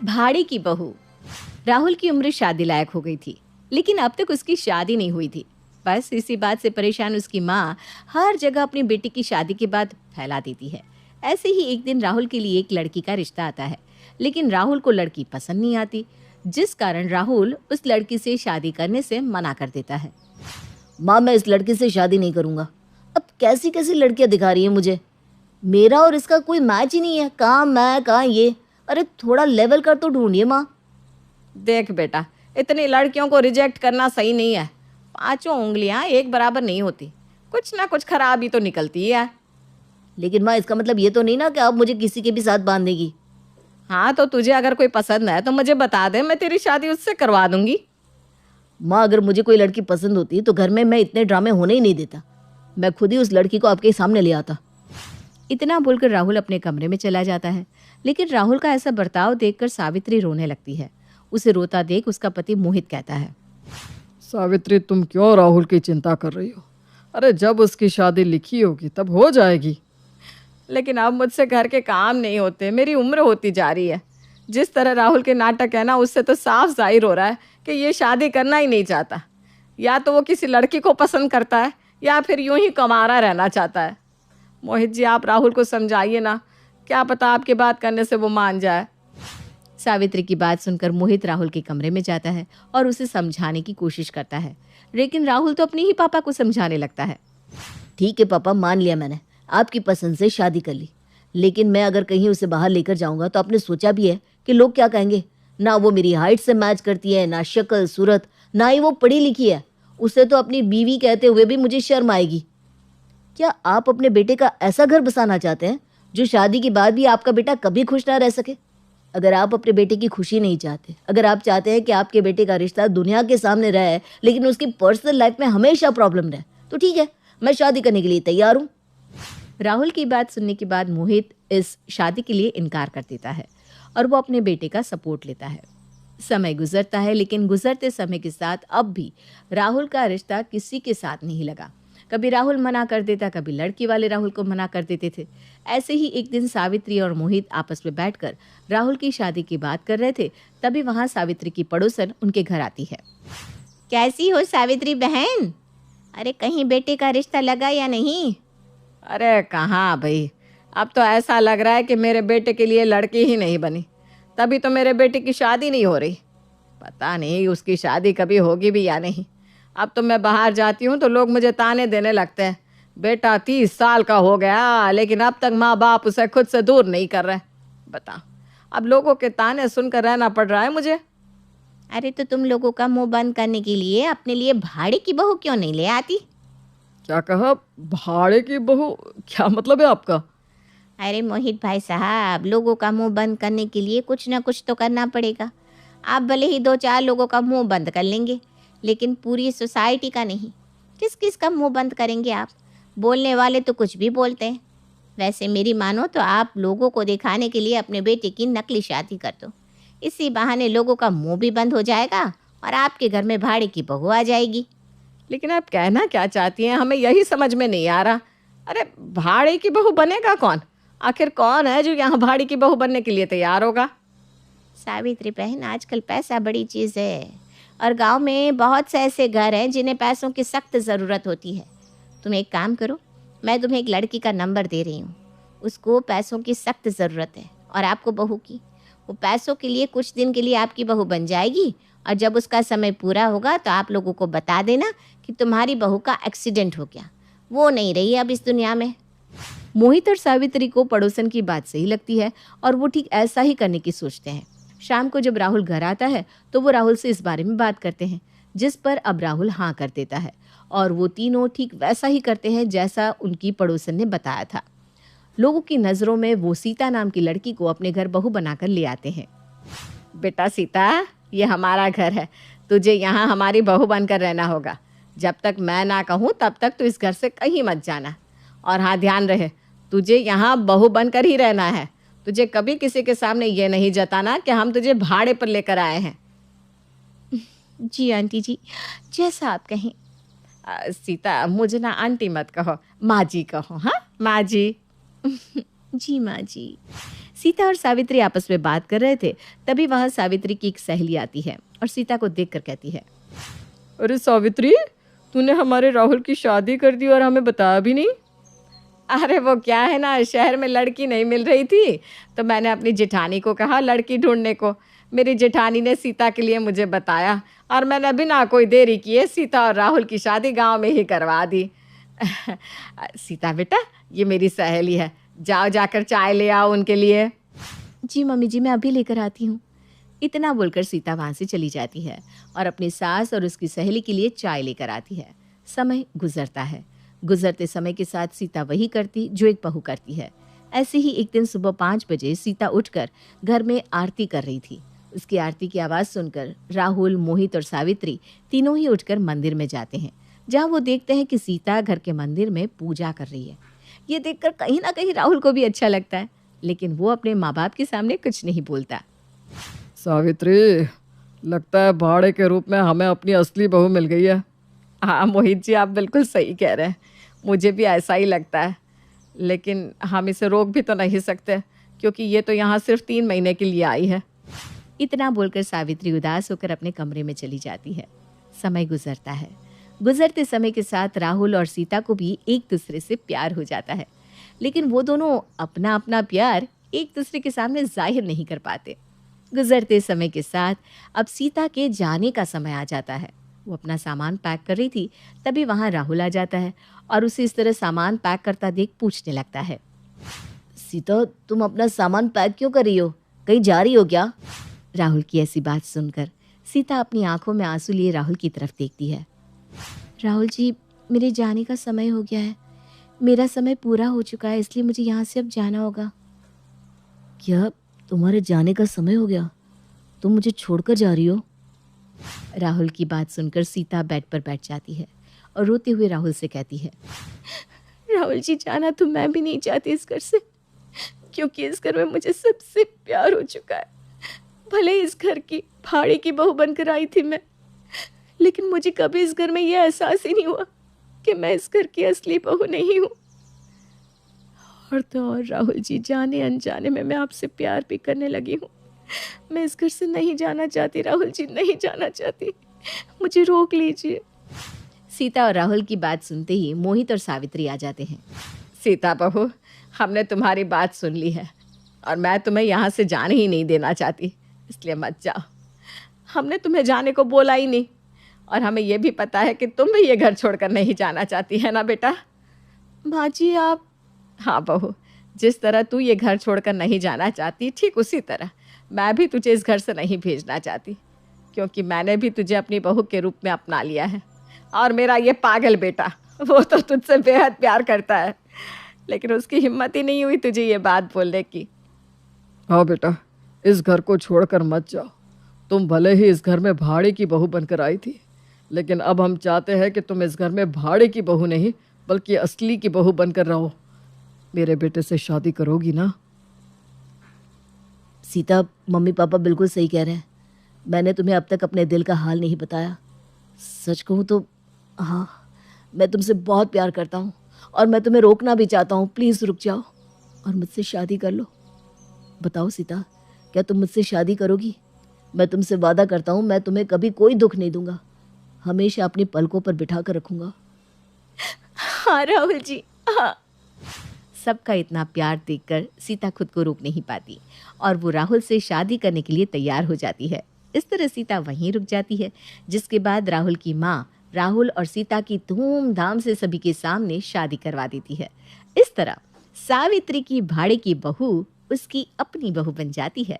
भाड़े की बहू। राहुल की उम्र शादी लायक हो गई थी, लेकिन अब तक उसकी शादी नहीं हुई थी। बस इसी बात से परेशान उसकी माँ हर जगह अपनी बेटी की शादी की बात फैला देती है। ऐसे ही एक दिन राहुल के लिए एक लड़की का रिश्ता आता है, लेकिन राहुल को लड़की पसंद नहीं आती, जिस कारण राहुल उस लड़की से शादी करने से मना कर देता है। माँ, मैं इस लड़के से शादी नहीं करूंगा। अब कैसी कैसी लड़कियां दिखा रही है मुझे। मेरा और इसका कोई मैच ही नहीं है। कहाँ मैं कहाँ ये। अरे थोड़ा लेवल कर तो ढूंढिए माँ। देख बेटा, इतनी लड़कियों को रिजेक्ट करना सही नहीं है। पांचों उंगलियां एक बराबर नहीं होती, कुछ ना कुछ खराबी तो निकलती है। लेकिन माँ, इसका मतलब ये तो नहीं ना कि आप मुझे किसी के भी साथ बांध देगी। हाँ, तो तुझे अगर कोई पसंद है तो मुझे बता दे, मैं तेरी शादी उससे करवा दूंगी। माँ, अगर मुझे कोई लड़की पसंद होती तो घर में मैं इतने ड्रामे होने ही नहीं देता। मैं खुद ही उस लड़की को आपके सामने ले आता। इतना बोलकर राहुल अपने कमरे में चला जाता है, लेकिन राहुल का ऐसा बर्ताव देखकर सावित्री रोने लगती है। उसे रोता देख उसका पति मोहित कहता है, सावित्री, तुम क्यों राहुल की चिंता कर रही हो? अरे जब उसकी शादी लिखी होगी तब हो जाएगी। लेकिन अब मुझसे घर के काम नहीं होते, मेरी उम्र होती जा रही है। जिस तरह राहुल के नाटक है ना, उससे तो साफ जाहिर हो रहा है कि ये शादी करना ही नहीं चाहता। या तो वो किसी लड़की को पसंद करता है या फिर यूं ही कमारा रहना चाहता है। मोहित जी, आप राहुल को समझाइए ना, क्या पता आपकी बात करने से वो मान जाए। सावित्री की बात सुनकर मोहित राहुल के कमरे में जाता है और उसे समझाने की कोशिश करता है, लेकिन राहुल तो अपने ही पापा को समझाने लगता है। ठीक है पापा, मान लिया मैंने, आपकी पसंद से शादी कर ली। लेकिन मैं अगर कहीं उसे बाहर लेकर जाऊंगा तो आपने सोचा भी है कि लोग क्या कहेंगे? ना वो मेरी हाइट से मैच करती है, ना शक्ल सूरत, ना ही वो पढ़ी लिखी है। उसे तो अपनी बीवी कहते हुए भी मुझे शर्म आएगी। क्या आप अपने बेटे का ऐसा घर बसाना चाहते हैं जो शादी के बाद भी आपका बेटा कभी खुश ना रह सके? अगर आप अपने बेटे की खुशी नहीं चाहते, अगर आप चाहते हैं कि आपके बेटे का रिश्ता दुनिया के सामने रहे लेकिन उसकी पर्सनल लाइफ में हमेशा प्रॉब्लम रहे, तो ठीक है, मैं शादी करने के लिए तैयार हूँ। राहुल की बात सुनने के बाद मोहित इस शादी के लिए इनकार कर देता है और वो अपने बेटे का सपोर्ट लेता है। समय गुजरता है, लेकिन गुजरते समय के साथ अब भी राहुल का रिश्ता किसी के साथ नहीं लगा। कभी राहुल मना कर देता, कभी लड़की वाले राहुल को मना कर देते थे। ऐसे ही एक दिन सावित्री और मोहित आपस में बैठकर राहुल की शादी की बात कर रहे थे, तभी वहां सावित्री की पड़ोसन उनके घर आती है। कैसी हो सावित्री बहन? अरे कहीं बेटे का रिश्ता लगा या नहीं? अरे कहाँ भाई, अब तो ऐसा लग रहा है कि मेरे बेटे के लिए लड़की ही नहीं बनी, तभी तो मेरे बेटे की शादी नहीं हो रही। पता नहीं उसकी शादी कभी होगी भी या नहीं। अब तो मैं बाहर जाती हूँ तो लोग मुझे ताने देने लगते हैं, बेटा 30 साल का हो गया लेकिन अब तक माँ बाप उसे खुद से दूर नहीं कर रहे। बता, अब लोगों के ताने सुनकर रहना पड़ रहा है मुझे। अरे तो तुम लोगों का मुंह बंद करने के लिए अपने लिए भाड़े की बहू क्यों नहीं ले आती? क्या कहा? भाड़े की बहू? क्या मतलब है आपका? अरे मोहित भाई साहब, लोगों का मुंह बंद करने के लिए कुछ ना कुछ तो करना पड़ेगा। आप भले ही 2-4 लोगों का मुंह बंद कर लेंगे, लेकिन पूरी सोसाइटी का नहीं। किस किस का मुंह बंद करेंगे आप? बोलने वाले तो कुछ भी बोलते हैं। वैसे मेरी मानो तो आप लोगों को दिखाने के लिए अपने बेटे की नकली शादी कर दो। इसी बहाने लोगों का मुंह भी बंद हो जाएगा और आपके घर में भाड़े की बहू आ जाएगी। लेकिन आप कहना क्या चाहती हैं, हमें यही समझ में नहीं आ रहा। अरे भाड़े की बहू बनेगा कौन? आखिर कौन है जो यहाँ भाड़ी की बहू बनने के लिए तैयार होगा? सावित्री बहन, आजकल पैसा बड़ी चीज़ है और गांव में बहुत से ऐसे घर हैं जिन्हें पैसों की सख्त ज़रूरत होती है। तुम एक काम करो, मैं तुम्हें एक लड़की का नंबर दे रही हूँ। उसको पैसों की सख्त ज़रूरत है और आपको बहू की। वो पैसों के लिए कुछ दिन के लिए आपकी बहू बन जाएगी और जब उसका समय पूरा होगा तो आप लोगों को बता देना कि तुम्हारी बहू का एक्सीडेंट हो गया, वो नहीं रही अब इस दुनिया में। मोहित और सावित्री को पड़ोसन की बात सही लगती है और वो ठीक ऐसा ही करने की सोचते हैं। शाम को जब राहुल घर आता है तो वो राहुल से इस बारे में बात करते हैं, जिस पर अब राहुल हाँ कर देता है और वो तीनों ठीक वैसा ही करते हैं जैसा उनकी पड़ोसन ने बताया था। लोगों की नज़रों में वो सीता नाम की लड़की को अपने घर बहू बनाकर ले आते हैं। बेटा सीता, ये हमारा घर है, तुझे यहाँ हमारी बहू बनकर रहना होगा। जब तक मैं ना कहूँ तब तक तू इस घर से कहीं मत जाना। और हाँ, ध्यान रहे, तुझे यहाँ बहू बनकर ही रहना है। तुझे कभी किसी के सामने ये नहीं जताना कि हम तुझे भाड़े पर लेकर आए हैं। जी आंटी जी, जैसा आप कहें। सीता, मुझे ना आंटी मत कहो, माँ जी कहो। हाँ माँ जी। जी माँ जी। सीता और सावित्री आपस में बात कर रहे थे, तभी वहां सावित्री की एक सहेली आती है और सीता को देखकर कहती है, अरे सावित्री, तूने हमारे राहुल की शादी कर दी और हमें बताया भी नहीं। अरे वो क्या है ना, शहर में लड़की नहीं मिल रही थी तो मैंने अपनी जेठानी को कहा लड़की ढूंढने को। मेरी जेठानी ने सीता के लिए मुझे बताया और मैंने बिना कोई देरी किए सीता और राहुल की शादी गांव में ही करवा दी। सीता बेटा, ये मेरी सहेली है, जाओ जाकर चाय ले आओ उनके लिए। जी मम्मी जी, मैं अभी लेकर आती हूँ। इतना बोलकर सीता वहाँ से चली जाती है और अपनी सास और उसकी सहेली के लिए चाय लेकर आती है। समय गुजरता है। गुजरते समय के साथ सीता वही करती जो एक बहू करती है। ऐसे ही एक दिन सुबह 5 बजे सीता उठकर घर में आरती कर रही थी। उसकी आरती की आवाज़ सुनकर राहुल, मोहित और सावित्री तीनों ही उठकर मंदिर में जाते हैं, जहाँ वो देखते हैं कि सीता घर के मंदिर में पूजा कर रही है। ये देखकर कहीं ना कहीं राहुल को भी अच्छा लगता है, लेकिन वो अपने माँ बाप के सामने कुछ नहीं बोलता। सावित्री, लगता है भाड़े के रूप में हमें अपनी असली बहू मिल गई है। हाँ मोहित जी, आप बिल्कुल सही कह रहे हैं, मुझे भी ऐसा ही लगता है। लेकिन हम इसे रोक भी तो नहीं सकते, क्योंकि ये तो यहाँ सिर्फ 3 महीने के लिए आई है। इतना बोलकर सावित्री उदास होकर अपने कमरे में चली जाती है। समय गुजरता है। गुजरते समय के साथ राहुल और सीता को भी एक दूसरे से प्यार हो जाता है, लेकिन वो दोनों अपना अपना प्यार एक दूसरे के सामने जाहिर नहीं कर पाते। गुजरते समय के साथ अब सीता के जाने का समय आ जाता है। वो अपना सामान पैक कर रही थी, तभी वहाँ राहुल आ जाता है और उसे इस तरह सामान पैक करता देख पूछने लगता है, सीता, तुम अपना सामान पैक क्यों कर रही हो? कहीं जा रही हो क्या? राहुल की ऐसी बात सुनकर सीता अपनी आंखों में आंसू लिए राहुल की तरफ देखती है। राहुल जी, मेरे जाने का समय हो गया है। मेरा समय पूरा हो चुका है, इसलिए मुझे यहाँ से अब जाना होगा। क्या तुम्हारे जाने का समय हो गया? तुम मुझे छोड़कर जा रही हो? राहुल की बात सुनकर सीता बेड पर बैठ जाती है और रोते हुए राहुल से कहती है, राहुल जी, जाना तो मैं भी नहीं चाहती इस घर से, क्योंकि इस घर में मुझे सबसे प्यार हो चुका है। भले इस घर की भाड़े की बहू बनकर आई थी मैं, लेकिन मुझे कभी इस घर में यह एहसास ही नहीं हुआ कि मैं इस घर की असली बहू नहीं हूँ। और तो और राहुल जी, जाने अनजाने में मैं आपसे प्यार भी करने लगी हूँ। मैं इस घर से नहीं जाना चाहती राहुल जी, नहीं जाना चाहती, मुझे रोक लीजिए। सीता और राहुल की बात सुनते ही मोहित और सावित्री आ जाते हैं। सीता बहू, हमने तुम्हारी बात सुन ली है और मैं तुम्हें यहाँ से जाने ही नहीं देना चाहती, इसलिए मत जाओ। हमने तुम्हें जाने को बोला ही नहीं, और हमें यह भी पता है कि तुम भी ये घर छोड़कर नहीं जाना चाहती है ना बेटा? माँ जी आप... हाँ बहू, जिस तरह तू ये घर छोड़कर नहीं जाना चाहती, ठीक उसी तरह मैं भी तुझे इस घर से नहीं भेजना चाहती, क्योंकि मैंने भी तुझे अपनी बहू के रूप में अपना लिया है। और मेरा ये पागल बेटा, वो तो तुझसे बेहद प्यार करता है, लेकिन उसकी हिम्मत ही नहीं हुई तुझे ये बात बोलने की। हाँ बेटा, इस घर को छोड़कर मत जाओ। तुम भले ही इस घर में भाड़े की बहू बनकर आई थी, लेकिन अब हम चाहते हैं कि तुम इस घर में भाड़े की बहू नहीं बल्कि असली की बहू बनकर रहो। मेरे बेटे से शादी करोगी ना? सीता, मम्मी पापा बिल्कुल सही कह रहे हैं। मैंने तुम्हें अब तक अपने दिल का हाल नहीं बताया। सच कहूँ तो हाँ, मैं तुमसे बहुत प्यार करता हूँ और मैं तुम्हें रोकना भी चाहता हूँ। प्लीज़ रुक जाओ और मुझसे शादी कर लो। बताओ सीता, क्या तुम मुझसे शादी करोगी? मैं तुमसे वादा करता हूँ, मैं तुम्हें कभी कोई दुख नहीं दूंगा, हमेशा अपनी पलकों पर बिठा कर रखूंगा। हाँ राहुल जी, हाँ। सबका इतना प्यार देखकर सीता खुद को रोक नहीं पाती और वो राहुल से शादी करने के लिए तैयार हो जाती है। इस तरह सीता वहीं रुक जाती है, जिसके बाद राहुल की माँ राहुल और सीता की धूमधाम से सभी के सामने शादी करवा देती है। इस तरह सावित्री की भाड़े की बहू उसकी अपनी बहू बन जाती है।